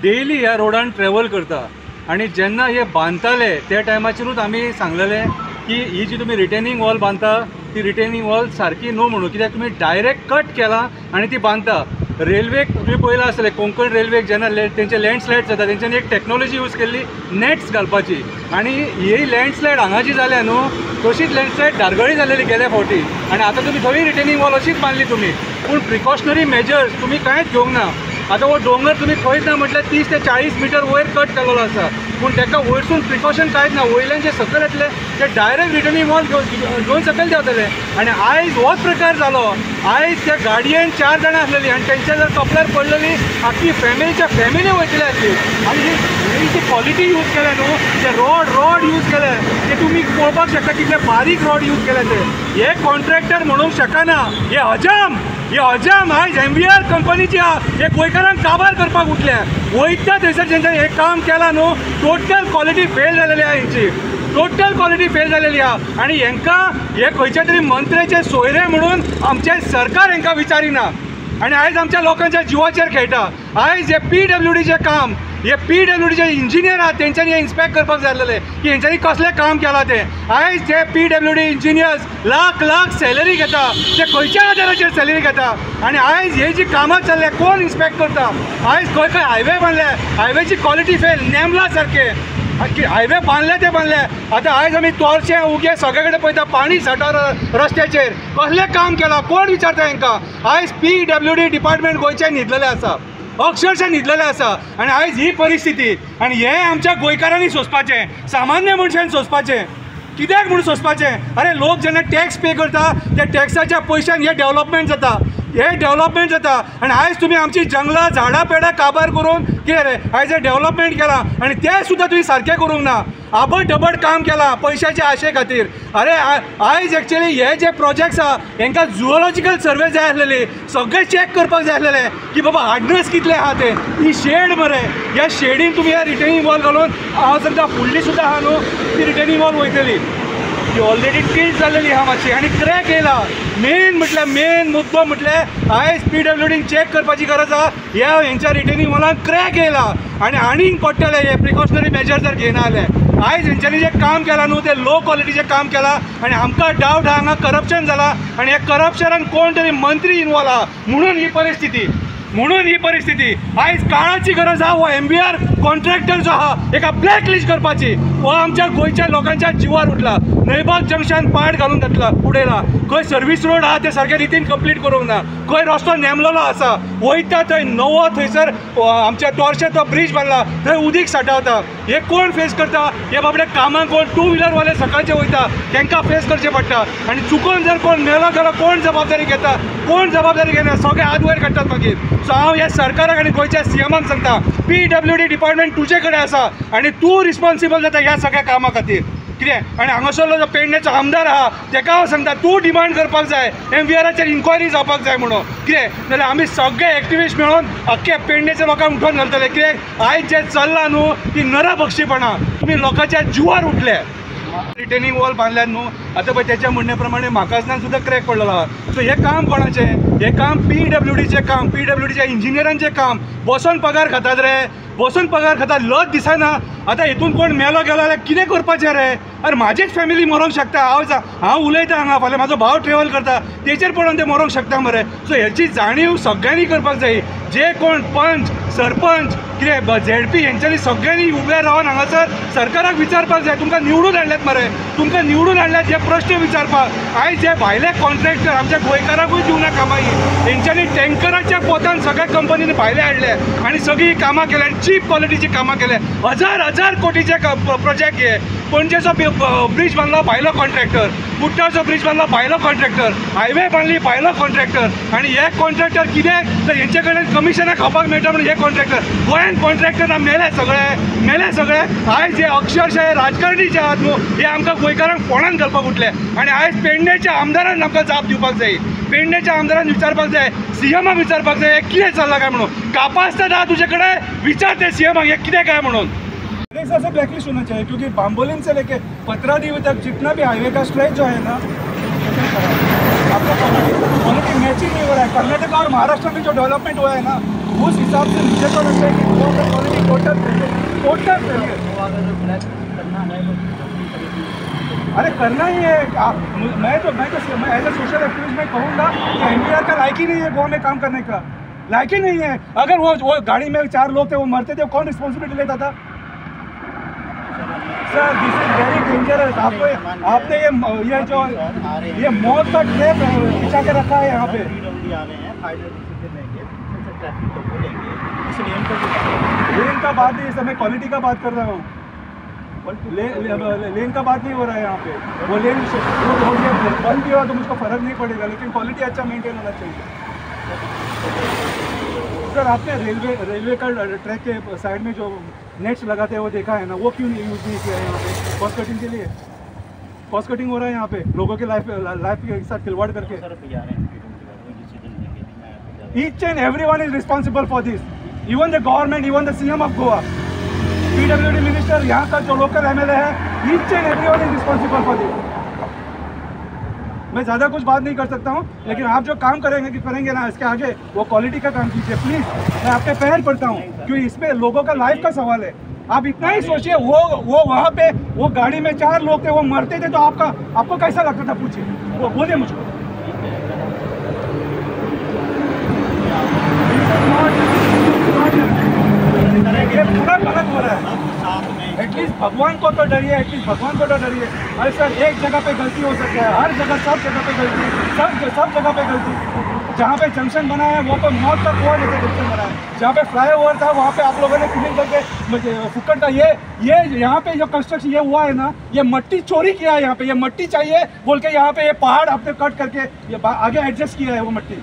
Daily ह्या रोडान travel करता आणि जेन्ना हे बांदताले त्या टायमाचेरूच आमी सांगलेले की ही जी तुम्ही रिटेनिंग वॉल बांदता ती रिटेनिंग वॉल सारकी न्हू म्हणून, कित्याक तुम्ही डायरेक्ट कट केला आणि ती बांदता. रेल्वेक तुम्ही पळयलां आसतलें कोंकण रेल्वेक जेन्ना तेंचे लँडस्लायड जाता तेंच्यांनी एक टॅक्नॉलॉजी यूज केल्ली नेट्स घालपाची, आणि ही लँडस्लायड हांगा जी जाल्या न्हू तशीच लँडस्लायड धारगळी जालेली गेल्या फावटी, आणि आता तुम्ही थंय रिटेनिंग वॉल अशीच बांदली तुम्ही. पूण प्रिकॉशनरी मेजर्स तुम्ही कांयच घेवंक ना. आता हो डोंगर तुम्ही खंयच ना म्हटल्यार 30 ते 40 मिटर वयर कट केलेलो आसा, पूण ताका वयरसून प्रिकॉशन कांयच ना. वयल्यान जे सकयल येतले ते डायरेक्ट रिटर्निंग वॉल घेवन सकयल देंवतले. आनी आयज होच प्रकार जालो. आयज त्या गाडयेन 4 जाणां आसलेली आनी तेंच्या जर कपल्यार पडलेली आख्खी फॅमिलीच्या फॅमिली वयतली आसली. आनी ही जी क्वॉलिटी यूज केल्या न्हू, जे रॉड यूज केले ते तुमी पळोवपाक शकता कितले बारीक रॉड यूज केले ते. हे कॉन्ट्रॅक्टर म्हणूंक शकना, हे अजाम आयज MVR कंपनीची हे गोंयकारांक काबार करपाक उठल्या. वयता थंयसर जेंच्यानी हे काम केलां न्हू टोटल क्वॉलिटी फेल जालेली आहा हेंची, टोटल क्वॉलिटी फेल जालेली आहा. आनी हेंकां हे खंयचे तरी मंत्र्याचे सोयरे म्हणून आमचे सरकार हेंकां विचारिना, आनी आयज आमच्या लोकांच्या जिवाचेर खेळटा. आयज हे PWDचें काम, हे PWDचे इंजिनियर आहात तेंच्यांनी हे इन्स्पेक्ट करपाक जाय आसलेले की हेंच्यांनी कसलें काम केलां तें. आयज जे PWD इंजिनियर्स लाख सॅलरी घेता ते खंयच्या आदाराचेर सॅलरी घेता, आनी आयज हे जी कामां चल्ल्या कोण इन्स्पेक्ट करता. आयज खंय हायवे बांदले, हायवेची क्वॉलिटी फेल, नेमला सारके हायवे बांदले ते बांदले. आतां आयज आमी तोरशे उगे सगळे कडेन पळयता पाणी साठा रस्त्याचेर, कसलें काम केलां कोण विचारता हेंकां. आयज PWD डिपार्टमेंट गोंयचें न्हिदलेलें आसा, अक्षरशः न्हिदलेलें आसा. आनी आयज ही परिस्थिती, आनी हे आमच्या गोंयकारांनी सोंसपाचें, सामान्य मनशान सोंसपाचें. कित्याक म्हणून सोंसपाचें? अरे लोक जेन्ना टॅक्स पे करता त्या टॅक्साच्या पयशांन हे डेव्हलपमेंट जाता. आनी आयज तुमी आमची जंगलां झाडां पेडां काबार करून कितें रे आयज हे डेव्हलपमेंट केलां, आनी तें सुद्दां तुमी सारकें करूंक ना. आबड काम केलां पयशाच्या आशे खातीर. अरे आयज एक्चुअली हे जे प्रोजेक्ट्स आहा हेंकां झुओलॉजिकल सर्वे जाय आसलेली, सगळे चॅक करपाक जाय आसलेले की बाबा हार्डनेस कितले आहा ते. ही शेड मरे, ह्या शेडीन तुमी हे रिटेनिंग वॉल घालून हांव सांगता फुडली सुद्दां आहा न्हू ती रिटेनिंग वॉल वयतली, ती ऑलरेडी टिल्ट जाल्लेली आहा मातशी आनी क्रॅक येयला. मेन मुद्दो म्हटल्यार आयज PWDन चॅक करपाची गरज आहा. ह्या हेंच्या रिटेनिंग वॉलान क्रॅक येयला आनीक पडटले हे प्रिकॉशनरी मेजर जर घेयना जाल्यार. आयज हेंच्यांनी जें काम केलां न्हू तें लो क्वॉलिटीचें काम केलां, आनी आमकां डावट आहा हांगा करप्शन जालां, आनी ह्या करप्शनान कोण तरी मंत्री इनवॉल्व आहा म्हणून ही परिस्थिती. आयज काळाची गरज आहा. हो MVR कॉन्ट्रॅक्टर जो आहा एका ब्लॅक लिस्ट करपाची. हो आमच्या गोंयच्या लोकांच्या जिवार उठला. नैबाग जंक्शन पाड घालून उडयला. खंय सर्वीस रोड आहा ते सारके रितीन कंप्लीट करूंक ना. खंय रस्तो नेमलेलो आसा, वयता थंय नवो थंयसर आमच्या तोरशे तो ब्रिज बांदला थंय उदीक सांठवता. हे कोण फेस करता? हे बाबडे कामाक कोण 2 व्हिलरवाले सकाळचे वयता तांकां फेस करचें पडटा. आनी चुकून जर कोण मेलो जाल्यार कोण जबाबदारी घेता? कोण जबाबदारी घेना? सगळे हात वयर काडटात मागीर. सो हांव ह्या सरकाराक आनी गोंयच्या CMाक सांगता PWD डिपार्टमेंट तुजे कडेन आसा आनी तूं रिस्पॉन्सिबल जाता ह्या सगळ्या कामा खातीर. कितें आनी हांगासरलो जो पेडणेचो आमदार आहा ताका हांव सांगता तूं डिमांड करपाक जाय MVRाचेर इन्क्वायरी जावपाक जाय म्हणून. कितें जाल्यार आमी सगळे एक्टिविस्ट मेळून अख्ख्या पेडणेच्या लोकांक उठोवन घालतले. कित्याक आयज जें चल्लां न्हू ती नरभक्षीपणां, तुमी लोकांच्या जिवार उठले. रिटेनिंग वॉल बांदल्यात न्हू, आतां पळय तेच्या म्हणणे प्रमाणे म्हाकासनान सुद्दां क्रॅक पडलेलो आहा. सो हे काम कोणाचें? हे काम PWDचें काम, PWDच्या इंजिनियरांचें काम. बसून पगार खातात रे, बसून पगार खातात, लज दिसना. आतां हितून कोण मेलो गेलो जाल्यार कितें करपाचें रे? अरे म्हाजीच फॅमिली मरोंक शकता. हांव उलयतां हांगा, फाल्यां म्हाजो भाव ट्रॅव्हल करता तेचेर पडून ते मरोंक शकता मरे. सो हेची जाणीव सगळ्यांनी करपाक जाय. जे कोण पंच, सरपंच, कितें ZP हेंच्यांनी सगळ्यांनी उबे रावन हांगासर सरकाराक विचारपाक जाय. तुमकां निवडून हाडल्यात मरे, तुमकां निवडून हाडल्यात हे प्रश्न विचारपाक. आयज जे भायले कॉन्ट्रॅक्टर आमच्या गोंयकाराकूय दिवना कामाई, हेंच्यांनी टँकराच्या पोतान सगळ्या कंपनीनी भायले हाडले आनी सगळीं कामां केल्या आनी चीप क्वॉलिटीची कामां केल्या. हजार कोटीचे प्रोजेक्ट हे. पणजेचो ब्रिज बांदलो भायलो कॉन्ट्रॅक्टर, कुट्टाचो ब्रिज बांदलो भायलो कॉन्ट्रॅक्टर, हायवे बांदली भायलो कॉन्ट्रॅक्टर. आनी हे कॉन्ट्रॅक्टर कितें तर हेंचे कडेन कमिशनां खावपाक मेळटा म्हणून हे कॉन्ट्रॅक्टर गोंयान कॉन्ट्रॅक्टर मेले सगळे. आयज हे अक्षरशः राजकारणी जे आहात न्हू हे आमकां गोंयकारांक फोंडान घालपाक उठले. आनी आयज पेडणेच्या आमदारान आमकां जाप दिवपाक जाय. पेडणेच्या आमदारान विचारपाक जाय, CMाक विचारपाक जाय हे कितें चल्लां काय म्हणून. कापास्ताद आहा तुजे कडेन, विचार ते CMाक हे कितें काय म्हणून. ऐसा ब्लैकलिस्ट होना चाहिए क्योंकि बाम्बोलिम से लेके पतरादेवी तक जितना भी हाईवे का स्ट्रेच जो है ना आपका क्वालिटी मैचिंग नहीं हो रहा है. कर्नाटक और महाराष्ट्र में जो डेवलपमेंट हुआ है ना उस हिसाब से मुझे तो लगता है कि वाटर क्वालिटी टोटल फेलियर। अरे करना ही है। मैं एज ए सोशल एक्टिविस्ट मैं कहूँगा कि एनपीआर का लायक ही नहीं है गोवा में काम करने का, लायक ही नहीं है। अगर वो गाड़ी में 4 लोग थे, वो मरते थे, कौन रिस्पॉन्सिबिलिटी लेता था? Sir this is very dangerous. आपने ये मौत का ट्रैप बिछा के रखा है यहाँ पे। लेन का बात नहीं, मैं क्वालिटी का बात कर रहा हूँ। लेन का बात नहीं हो रहा है यहाँ पे। वो लेन बंद भी हुआ तो मुझको फर्क नहीं पड़ेगा, लेकिन क्वालिटी अच्छा मेंटेन होना चाहिए। सर आपने रेलवे का ट्रैक के साइड में जो नेट्स लगाते हैं वो देखा है ना, वो क्यों नहीं यूज़ नहीं किया है यहाँ पे कॉस्ट कटिंग के लिए? कॉस्ट कटिंग हो रहा है यहाँ पे लोगों के लाइफ के साथ खिलवाड़ करके। Each and everyone is responsible for this, even the government, even the CM of Goa, PWD minister, यहाँ का जो लोकल एमएलए है, each and everyone is responsible for this. मैं ज़्यादा कुछ बात नहीं कर सकता हूँ, लेकिन आप जो काम करेंगे ना, इसके आगे वो क्वालिटी का काम कीजिए प्लीज़। मैं आपके पैर पड़ता हूँ, क्योंकि इसमें लोगों का लाइफ का सवाल है। आप इतना ही सोचिए, वो वहाँ पे वो गाड़ी में 4 लोग थे, वो मरते थे तो आपको कैसा लगता था? पूछिए, वो बोलिए मुझको। ये पूरा गलत हो रहा है। एटलीस्ट भगवान को तो डरिए, अरे सर एक जगह पे गलती हो सकता है, हर जगह सब जगह पे गलती, सब जगह पे गलती। जहाँ पे जंक्शन बना है वो तो मौत का कुआं जैसे जंक्शन बना है। जहाँ पे फ्लाईओवर था वहाँ पे आप लोगों ने फिलिंग करके फुक्कड़ का ये यहाँ पे जो कंस्ट्रक्शन ये हुआ है ना, ये मट्टी चोरी किया है। यहाँ पे ये मट्टी चाहिए बोल के यहाँ पे ये पहाड़ आपने कट करके ये आगे एडजस्ट किया है वो मट्टी।